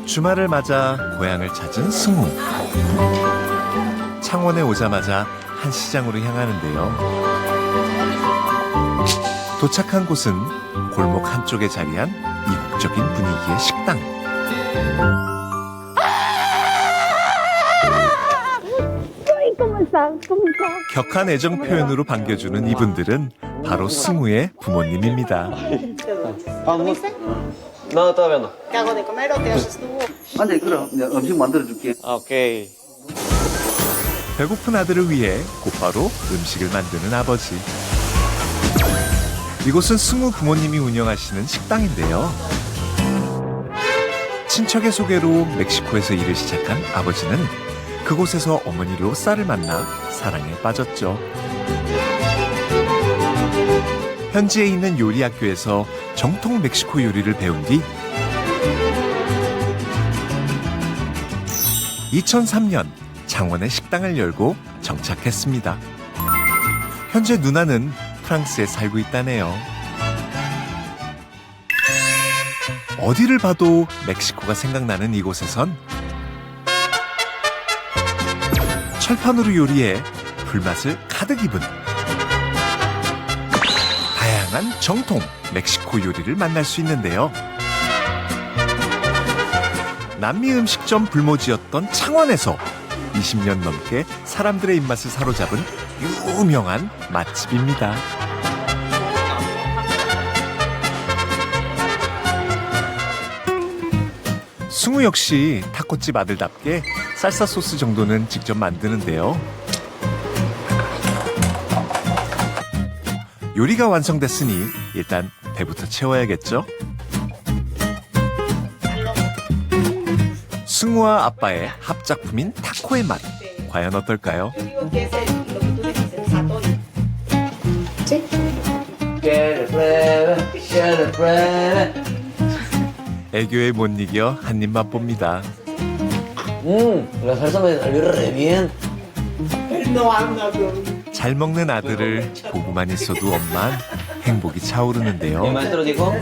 주말을 맞아 고향을 찾은 승우. 창원에 오자마자 한 시장으로 향하는데요. 도착한 곳은 골목 한쪽에 자리한 이국적인 분위기의 식당. 격한 애정 표현으로 반겨주는 이분들은 바로 승우의 부모님입니다. No, todavía no. ¿Te hago de comer o te haces tú? 안돼 그럼 내가 음식 만들어줄게. Ok. 배고픈 아들을 위해 곧바로 음식을 만드는 아버지. 이곳은 승우 부모님이 운영하시는 식당인데요. 친척의 소개로 멕시코에서 일을 시작한 아버지는 그곳에서 어머니로 쌀을 만나 사랑에 빠졌죠. 현지에 있는 요리 학교에서 정통 멕시코 요리를 배운 뒤 2003년 창원에 식당을 열고 정착했습니다. 현재 누나는 프랑스에 살고 있다네요. 어디를 봐도 멕시코가 생각나는 이곳에선 철판으로 요리해 불맛을 가득 입은 다양한 정통 멕시코 요리를 만날 수 있는데요. 남미 음식점 불모지였던 창원에서 20년 넘게 사람들의 입맛을 사로잡은 유명한 맛집입니다. 승우 역시 타코집 아들답게 살사 소스 정도는 직접 만드는데요. 요리가 완성됐으니 일단 배부터 채워야겠죠? 승우와 아빠의 합작품인 타코의 맛, 과연 어떨까요? Digo que es lo que tú dices, el satori. ¿Sí? 애교에 못 이겨 한 입 맛봅니다. La salsa me salió re bien. No habla, bro. 잘 먹는 아들을 보고만 있어도 엄만 행복이 ¿Y el 차오르는데요. maestro dijo?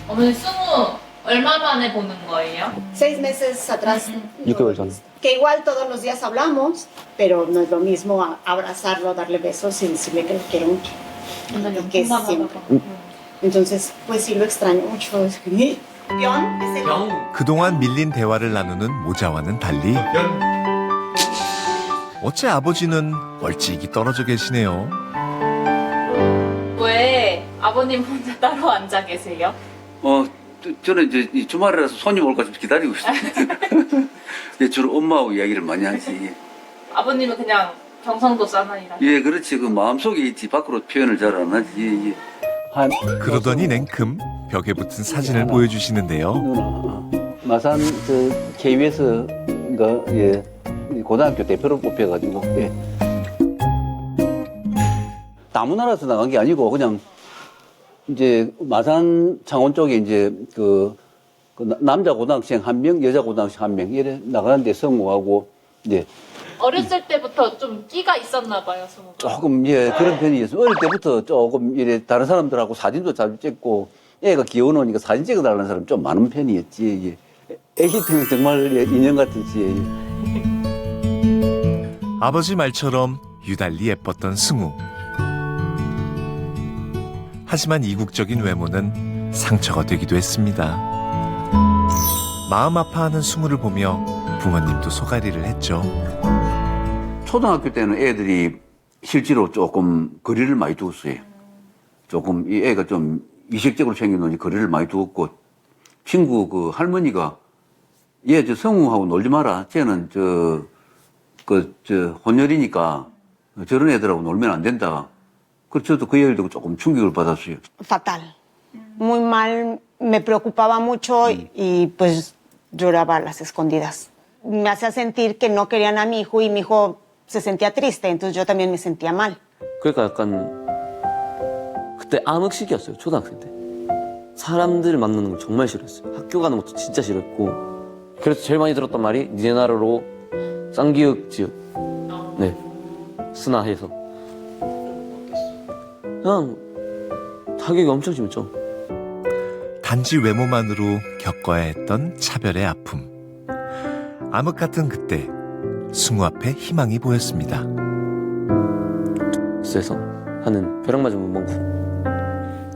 어머니 승우 얼마 만에 보는 거예요? 6 meses atrás. 6개월 전. Que igual todos los días hablamos, pero no es lo mismo abrazarlo, darle besos y decirle que lo quiero mucho. Que es siempre. Entonces, pues sí lo extraño mucho. Pion es el... 그동안 밀린 대화를 나누는 모자와는 달리 어째 아버지는 멀찍이 떨어져 계시네요. 왜 아버님 혼자 따로 앉아 계세요? 저는 이제 이 주말이라서 손님 올까 좀 기다리고 있어요. 예, 주로 엄마하고 이야기를 많이 하지. 아버님은 그냥 경상도 사나이라. 예, 그렇지. 그 마음속에 있지 밖으로 표현을 잘 안 하지. 예. 그러더니 냉큼 벽에 붙은 사진을 보여주시는데요. 누나, 마산 KBS 예, 고등학교 대표로 뽑혀가지고 예. 다문화라서 나간 게 아니고 그냥 이제 마산 창원 쪽에 이제 그 남자 고등학생 1명, 여자 고등학생 1명 이래 나가는데 성우하고 이제 어렸을 때부터 좀 끼가 있었나 봐요, 승우가. 조금 예 그런 편이었어요. 어릴 때부터 조금 이래 다른 사람들하고 사진도 자주 찍고 애가 귀여우니까 사진 찍어달라는 사람 좀 많은 편이었지. 예. 애기 때는 정말 예, 인형 같았지. 예. 아버지 말처럼 유달리 예뻤던 승우. 하지만 이국적인 외모는 상처가 되기도 했습니다. 마음 아파하는 승우를 보며 부모님도 소가리를 했죠. 초등학교 때는 애들이 실제로 조금 거리를 많이 두었어요. 조금 이 애가 좀 이색적으로 생겨놓으니 거리를 많이 두었고 친구 그 할머니가 얘 저 성우하고 놀지 마라. 쟤는 혼혈이니까 저런 애들하고 놀면 안 된다. 그래서 저도 그 얘기를 듣고 조금 충격을 받았어요. Fatal. Muy mal, me preocupaba mucho y pues lloraba a las escondidas. Me hacía sentir que no querían a mi hijo y mi hijo se sentía triste, entonces yo también me sentía mal. 그러니까 약간 그때 암흑시기였어요, 초등학생 때. 사람들 만나는 걸 정말 싫어했어요. 학교 가는 것도 진짜 싫어했고. 그래서 제일 많이 들었던 말이 니네 나라로 쌍기역 지역 네 스나해서 그냥 타격이 엄청 심했죠. 단지 외모만으로 겪어야 했던 차별의 아픔. 암흑 같은 그때 승우 앞에 희망이 보였습니다. 에서 하는 벼락 맞은 문방구.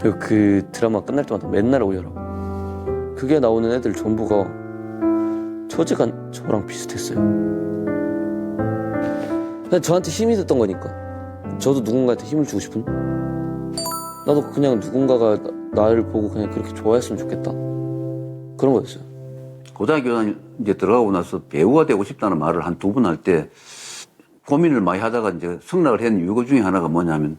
그리고 그 드라마 끝날 때마다 맨날 오열하고. 그게 나오는 애들 전부가 처지가 저랑 비슷했어요. 그냥 저한테 힘이 됐던 거니까. 저도 누군가한테 힘을 주고 싶은. 나도 그냥 누군가가 나를 보고 그냥 그렇게 좋아했으면 좋겠다. 그런 거였어요. 고등학교 이제 들어가고 나서 배우가 되고 싶다는 말을 한 2번 할 때 고민을 많이 하다가 이제 승낙을 했는 이유 중에 하나가 뭐냐면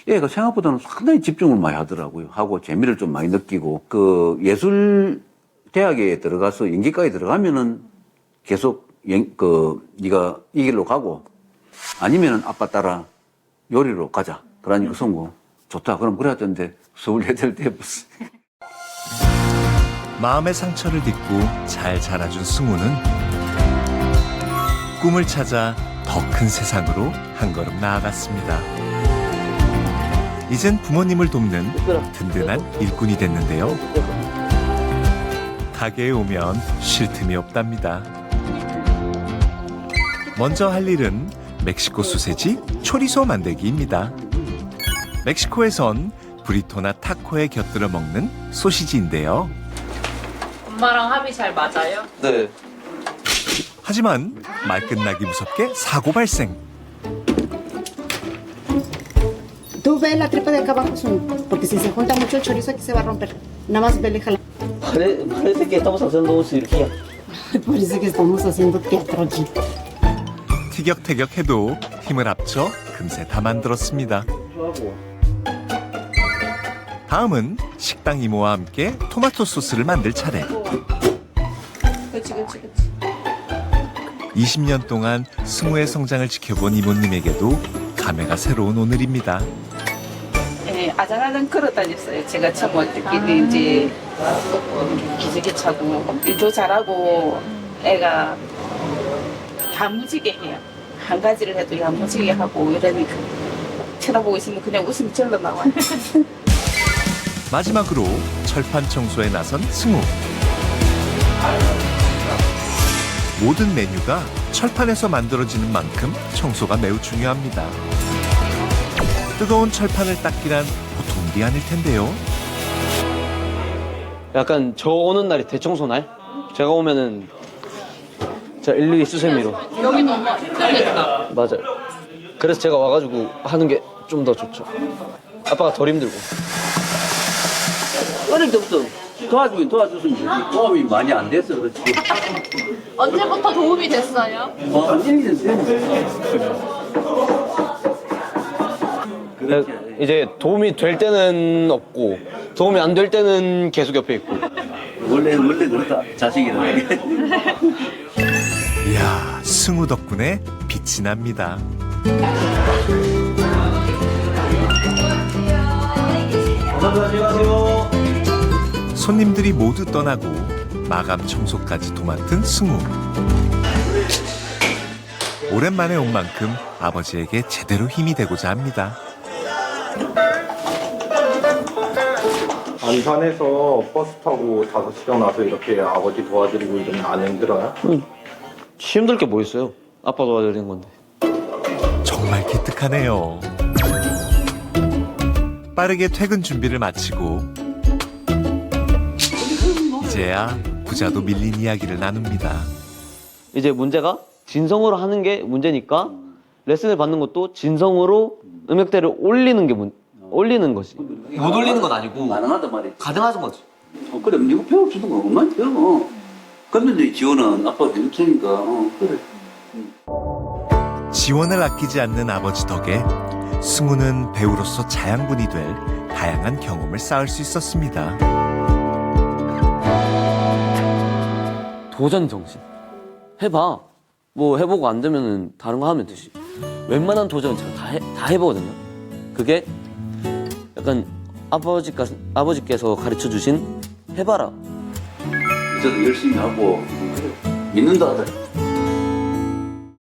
얘가 생각보다는 상당히 집중을 많이 하더라고요. 하고 재미를 좀 많이 느끼고 그 예술 대학에 들어가서 연기과에 들어가면은 계속 네가 이 길로 가고 아니면은 아빠 따라 요리로 가자. 그러니까 성우 좋다. 그럼 그래야던데 28대 됐어. 마음의 상처를 딛고 잘 자라준 승우는 꿈을 찾아 더 큰 세상으로 한 걸음 나아갔습니다. 이젠 부모님을 돕는 든든한 일꾼이 됐는데요. 가게에 오면 쉴 틈이 없답니다. 먼저 할 일은 멕시코 소세지 초리소 만들기입니다. 멕시코에선 브리토나 타코에 곁들여 먹는 소시지인데요. 엄마랑 합이 잘 맞아요? 네. 하지만 말 끝나기 무섭게 사고 발생. Tú ves la tripa de acá abajo, porque si se junta mucho el chorizo aquí se va a romper. Nada más vele jalar. Parece que estamos haciendo cirugía. Parece que estamos haciendo teatro aquí. 티격태격해도 힘을 합쳐 금세 다 만들었습니다. 다음은 식당 이모와 함께 토마토 소스를 만들 차례. 그치. 20년 동안 승우의 성장을 지켜본 이모님에게도 감회가 새로운 오늘입니다. 예, 아장아장 걸어 다녔어요. 제가 처음 올 때끼리 이제 기저귀 차고 일도 잘하고 애가 야무지게 해요. 한 가지를 해도 야무지게 하고 이러니까 쳐다보고 있으면 그냥 웃음이 절로 나와요. 마지막으로 철판 청소에 나선 승우. 모든 메뉴가 철판에서 만들어지는 만큼 청소가 매우 중요합니다. 뜨거운 철판을 닦기란 보통 일이 아닐 텐데요. 약간 저 오는 날이 대청소 날? 제가 오면은 제가 일일이 수세미로. 여기 너무 힘들겠다. 맞아요. 그래서 제가 와가지고 하는 게 좀 더 좋죠. 아빠가 덜 힘들고. 어릴 때부터 도와주긴 도와줬으니 도움이 많이 안 돼서 그렇지. 언제부터 도움이 됐어요? 1년 됐네. 이제 도움이 될 때는 없고 도움이 안 될 때는 계속 옆에 있고. 원래 그렇다. 자식이라는 게. 이야, 승우 덕분에 빛이 납니다. 손님들이 모두 떠나고 마감 청소까지 도맡은 승우. 오랜만에 온 만큼 아버지에게 제대로 힘이 되고자 합니다. 안산에서 버스 타고 5시간 와서 이렇게 아버지 도와드리고 이러면 안 힘들어요? 힘들 게 뭐 있어요? 아빠 도와드리는 건데. 정말 기특하네요. 빠르게 퇴근 준비를 마치고 이제야 부자도 밀린 이야기를 나눕니다. 이제 문제가 진성으로 하는 게 문제니까 레슨을 받는 것도 진성으로 음역대를 올리는 게 올리는 거지. 못 올리는 건 아니고 가능하단 말이지. 가능하신 거지. 그래, 네가 배워주는 거 얼마나 배워. 근데 지원은 아빠가 해줄 테니까, 그래. 지원을 아끼지 않는 아버지 덕에 승우는 배우로서 자양분이 될 다양한 경험을 쌓을 수 있었습니다. 도전 정신. 해봐. 뭐 해보고 안 되면은 다른 거 하면 되지. 웬만한 도전은 제가 다 해보거든요. 그게 약간 아버지께서 가르쳐 주신 해봐라. 저도 열심히 하고, 그래. 믿는다 하더라.